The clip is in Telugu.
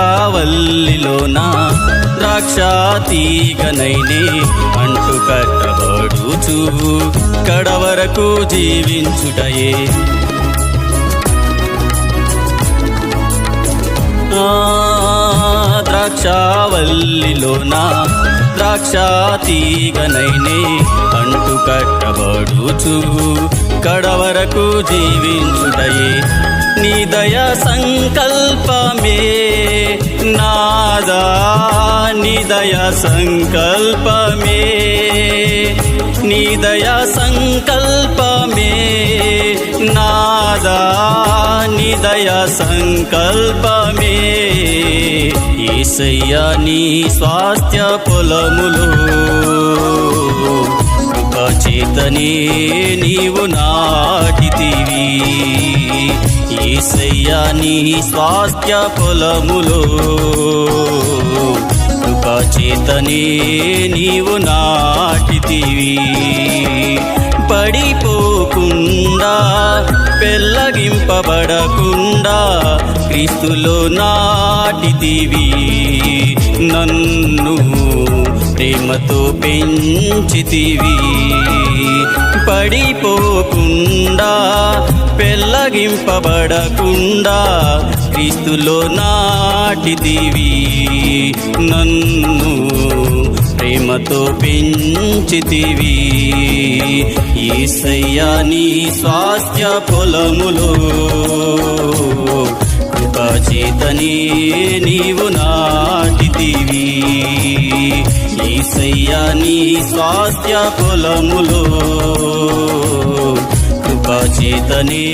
ద్రాక్షావల్లిలోన ద్రాక్ష తీగనైనే అంటు కట్టబడుచు కడవరకు జీవించుటయే ద్రాక్షావల్లిలోన ద్రాక్ష తీగనైనే అంటు కట్టబడుచు కడవరకు జీవించుటయే నీ దయా సంకల్పమే నాదా నీ దయా సంకల్పమే నీ దయా సంకల్పమే నాదా నీ దయా సంకల్పమే యేసయ్యా నీ స్వాస్థ్య పొలములో కృపచేతనే నీవు నాటితివి యేసయ్యా నీ స్వాస్థ్య పొలములో కృపచేతనే నీవు నాటితివి పడిపోకుండా పెళ్ళగింపబడకుండా క్రీస్తులో నాటితివి నన్ను ప్రేమతో పెంచితివి పడిపోకుండా పెళ్ళగింపబడకుండా క్రీస్తులో నాటితివి నన్ను ప్రేమతో పెంచితివి యేసయ్యా నీ స్వాస్థ్య పొలములో కృపచేతనే నీవు నాటితివి యేసయ్యా నీ స్వాస్థ్య పొలములో కృపచేతనే